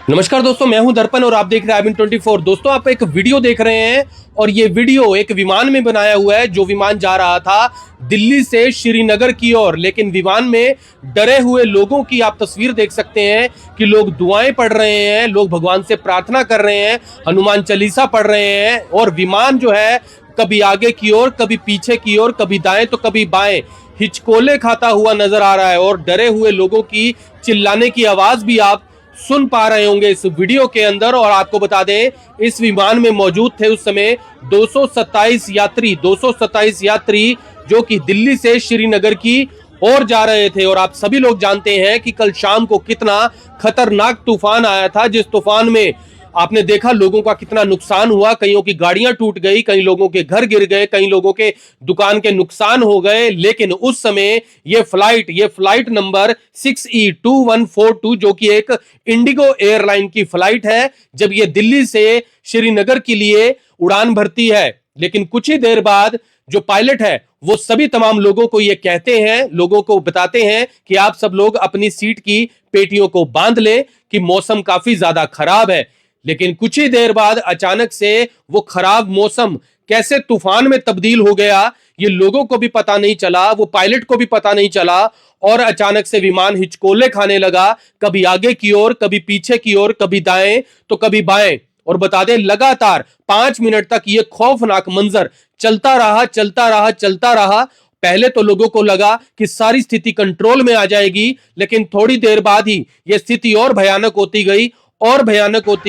नमस्कार दोस्तों, मैं हूं दर्पण और आप देख रहे हैं IBN24। दोस्तों, आप एक वीडियो देख रहे हैं और ये वीडियो एक विमान में बनाया हुआ है। जो विमान जा रहा था दिल्ली से श्रीनगर की ओर, लेकिन विमान में डरे हुए लोगों की आप तस्वीर देख सकते हैं कि लोग दुआएं पढ़ रहे हैं, लोग भगवान से प्रार्थना कर रहे हैं, हनुमान चालीसा पढ़ रहे हैं और विमान जो है कभी आगे की ओर, कभी पीछे की ओर, कभी दाएं तो कभी बाएं हिचकोले खाता हुआ नजर आ रहा है। और डरे हुए लोगों की चिल्लाने की आवाज भी आप सुन पा रहे होंगे इस वीडियो के अंदर। और आपको बता दें, इस विमान में मौजूद थे उस समय 227 यात्री जो कि दिल्ली से श्रीनगर की ओर जा रहे थे। और आप सभी लोग जानते हैं कि कल शाम को कितना खतरनाक तूफान आया था, जिस तूफान में आपने देखा लोगों का कितना नुकसान हुआ। कईयों की गाड़ियां टूट गई, कई लोगों के घर गिर गए, कई लोगों के दुकान के नुकसान हो गए। लेकिन उस समय ये फ्लाइट नंबर 6E2142 जो कि एक इंडिगो एयरलाइन की फ्लाइट है, जब ये दिल्ली से श्रीनगर के लिए उड़ान भरती है। लेकिन कुछ ही देर बाद जो पायलट है वो सभी तमाम लोगों को ये कहते हैं, लोगों को बताते हैं कि आप सब लोग अपनी सीट की पेटियों को बांध ले कि मौसम काफी ज्यादा खराब है। लेकिन कुछ ही देर बाद अचानक से वो खराब मौसम कैसे तूफान में तब्दील हो गया, ये लोगों को भी पता नहीं चला, वो पायलट को भी पता नहीं चला। और अचानक से विमान हिचकोले खाने लगा, कभी आगे की ओर, कभी पीछे की ओर, कभी दाएं तो कभी बाएं। और बता दें, लगातार 5 मिनट तक ये खौफनाक मंजर चलता रहा। पहले तो लोगों को लगा कि सारी स्थिति कंट्रोल में आ जाएगी, लेकिन थोड़ी देर बाद ही यह स्थिति और भयानक होती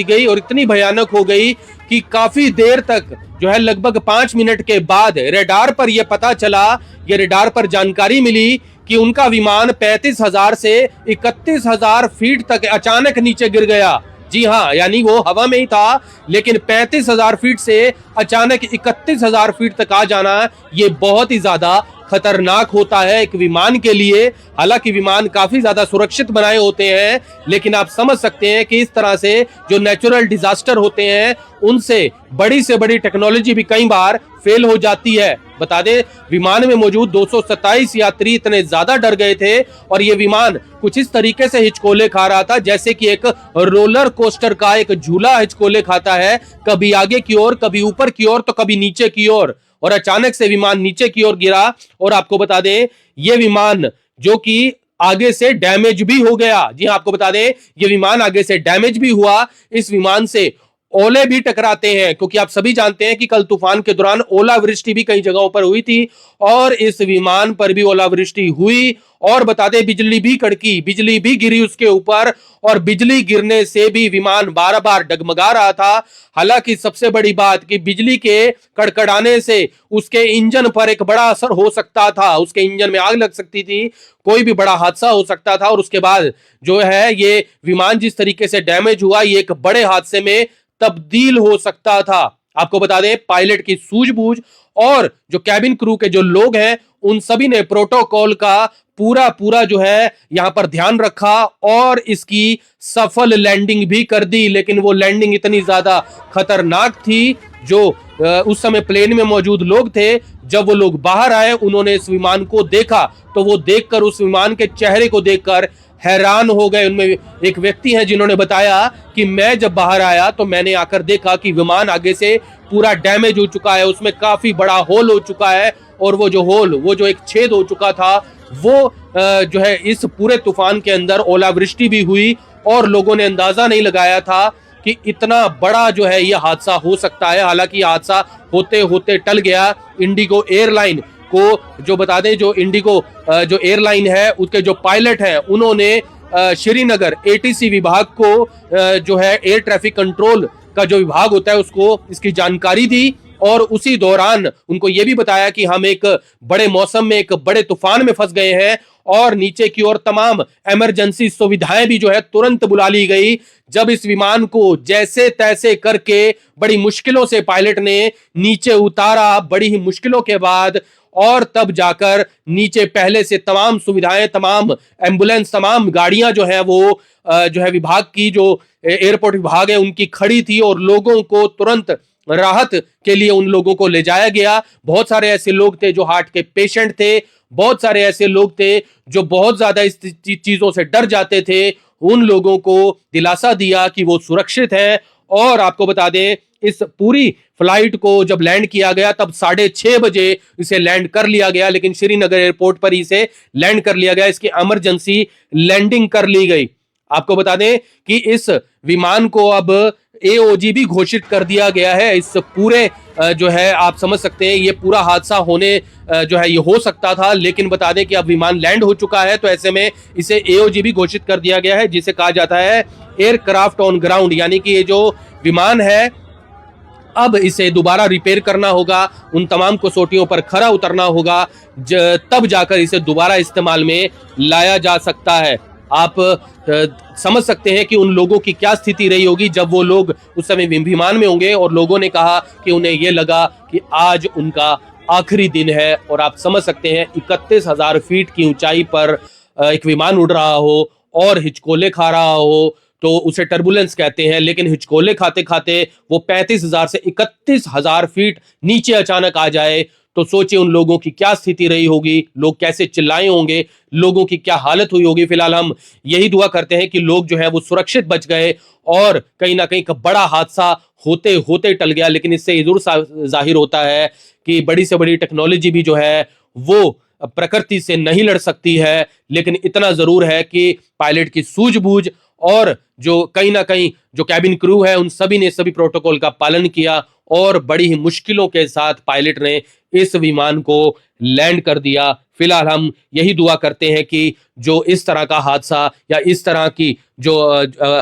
गई और इतनी भयानक हो गई कि काफी देर तक जो है, लगभग 5 मिनट के बाद रेडार पर यह पता चला, ये रेडार पर जानकारी मिली कि उनका विमान 35,000 से 31,000 फीट तक अचानक नीचे गिर गया। जी हाँ, यानी वो हवा में ही था, लेकिन 35,000 फीट से अचानक 31,000 फीट तक आ जाना, ये बहुत ही ज्यादा खतरनाक होता है एक विमान के लिए। हालांकि विमान काफी ज्यादा सुरक्षित बनाए होते हैं, लेकिन आप समझ सकते हैं कि इस तरह से जो नेचुरल डिजास्टर होते हैं, उनसे बड़ी से बड़ी टेक्नोलॉजी भी कई बार फेल हो जाती है। बता दें, विमान में मौजूद 227 यात्री इतने ज्यादा डर गए थे और ये विमान कुछ इस तरीके से हिचकोले खा रहा था जैसे कि एक रोलर कोस्टर का एक झूला हिचकोले खाता है, कभी आगे की ओर, कभी ऊपर की ओर, तो कभी नीचे की ओर। और अचानक से विमान नीचे की ओर गिरा। और आपको बता दें, ये विमान जो कि आगे से डैमेज भी हो गया। जी हाँ, आपको बता दें, ये विमान आगे से डैमेज भी हुआ। इस विमान से ओले भी टकराते हैं, क्योंकि आप सभी जानते हैं कि कल तूफान के दौरान ओलावृष्टि भी कई जगहों पर हुई थी और इस विमान पर भी ओलावृष्टि हुई। और बता दें, बिजली भी कड़की, बिजली भी गिरी उसके ऊपर, और बिजली गिरने से भी विमान बार बार डगमगा रहा था। हालांकि सबसे बड़ी बात कि बिजली के कड़कड़ाने से उसके इंजन पर एक बड़ा असर हो सकता था, उसके इंजन में आग लग सकती थी, कोई भी बड़ा हादसा हो सकता था। और उसके बाद जो है, ये विमान जिस तरीके से डैमेज हुआ, ये एक बड़े हादसे में तब्दील हो सकता था। आपको बता दें, पायलट की सूझबूझ और जो कैबिन क्रू के जो लोग हैं, उन सभी ने प्रोटोकॉल का पूरा जो है यहां पर ध्यान रखा और इसकी सफल लैंडिंग भी कर दी। लेकिन वो लैंडिंग इतनी ज्यादा खतरनाक थी, जो उस समय प्लेन में मौजूद लोग थे, जब वो लोग बाहर आए, उन्होंने इस विमान को देखा, तो वो देखकर, उस विमान के चेहरे को देखकर हैरान हो गए। उनमें एक व्यक्ति हैं जिन्होंने बताया कि मैं जब बाहर आया तो मैंने आकर देखा कि विमान आगे से पूरा डैमेज हो चुका है, उसमें काफी बड़ा होल हो चुका है। और वो जो एक छेद हो चुका था, वो जो है, इस पूरे तूफान के अंदर ओलावृष्टि भी हुई और लोगों ने अंदाजा नहीं लगाया था कि इतना बड़ा जो है ये हादसा हो सकता है। हालांकि हादसा होते होते टल गया। इंडिगो एयरलाइन को जो बता दें, जो इंडिगो जो एयरलाइन है, उसके जो पायलट हैं, उन्होंने श्रीनगर ATC विभाग को जो है, एयर ट्रैफिक कंट्रोल का जो विभाग होता है, उसको इसकी जानकारी दी। और उसी दौरान उनको यह भी बताया कि हम एक बड़े मौसम में, एक बड़े तूफान में फंस गए हैं और नीचे की ओर तमाम इमरजेंसी सुविधाएं भी जो है तुरंत बुला ली गई। जब इस विमान को जैसे तैसे करके बड़ी मुश्किलों से पायलट ने नीचे उतारा, बड़ी ही मुश्किलों के बाद, और तब जाकर नीचे पहले से तमाम सुविधाएं, तमाम एम्बुलेंस, तमाम गाड़ियां जो है, वो जो है विभाग की, जो एयरपोर्ट विभाग है, उनकी खड़ी थी और लोगों को तुरंत राहत के लिए उन लोगों को ले जाया गया। बहुत सारे ऐसे लोग थे जो हार्ट के पेशेंट थे, बहुत सारे ऐसे लोग थे जो बहुत ज्यादा इस चीजों से डर जाते थे, उन लोगों को दिलासा दिया कि वो सुरक्षित है। और आपको बता दें, इस पूरी फ्लाइट को जब लैंड किया गया तब 6:30 बजे इसे लैंड कर लिया गया, लेकिन श्रीनगर एयरपोर्ट पर इसे लैंड कर लिया गया। इसकी इमरजेंसी लैंडिंग कर ली गई। आपको बता दें कि इस विमान को अब AOG भी घोषित कर दिया गया है। इस पूरे जो है आप समझ सकते हैं ये पूरा हादसा होने जो है ये हो सकता था, लेकिन बता दें कि अब विमान लैंड हो चुका है, तो ऐसे में इसे AOG भी घोषित कर दिया गया है, जिसे कहा जाता है एयरक्राफ्ट ऑन ग्राउंड। यानी कि ये जो विमान है अब इसे दोबारा रिपेयर करना होगा, उन तमाम कसौटियों पर खरा उतरना होगा, तब जाकर इसे दोबारा इस्तेमाल में लाया जा सकता है। आप समझ सकते हैं कि उन लोगों की क्या स्थिति रही होगी जब वो लोग उस समय विमान में होंगे और लोगों ने कहा कि उन्हें ये लगा कि आज उनका आखिरी दिन है। और आप समझ सकते हैं 31,000 फीट की ऊंचाई पर एक विमान उड़ रहा हो और हिचकोले खा रहा हो तो उसे टर्बुलेंस कहते हैं, लेकिन हिचकोले खाते खाते वो 35,000 से 31,000 फीट नीचे अचानक आ जाए तो सोचिए उन लोगों की क्या स्थिति रही होगी, लोग कैसे चिल्लाए होंगे, लोगों की क्या हालत हुई होगी। फिलहाल हम यही दुआ करते हैं कि लोग जो है वो सुरक्षित बच गए और कहीं ना कहीं बड़ा हादसा होते होते टल गया। लेकिन इससे ये जरूर जाहिर होता है कि बड़ी से बड़ी टेक्नोलॉजी भी जो है वो प्रकृति से नहीं लड़ सकती है, लेकिन इतना जरूर है कि पायलट की सूझबूझ और जो कहीं ना कहीं जो कैबिन क्रू है उन सभी ने सभी प्रोटोकॉल का पालन किया और बड़ी ही मुश्किलों के साथ पायलट ने इस विमान को लैंड कर दिया। फिलहाल हम यही दुआ करते हैं कि जो इस तरह का हादसा या इस तरह की जो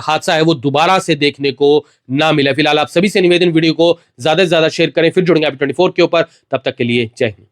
हादसा है वो दोबारा से देखने को ना मिले। फिलहाल आप सभी से निवेदन, वीडियो को ज्यादा से ज्यादा शेयर करें। फिर जुड़ेंगे आप 24 के ऊपर, तब तक के लिए जय हिंद।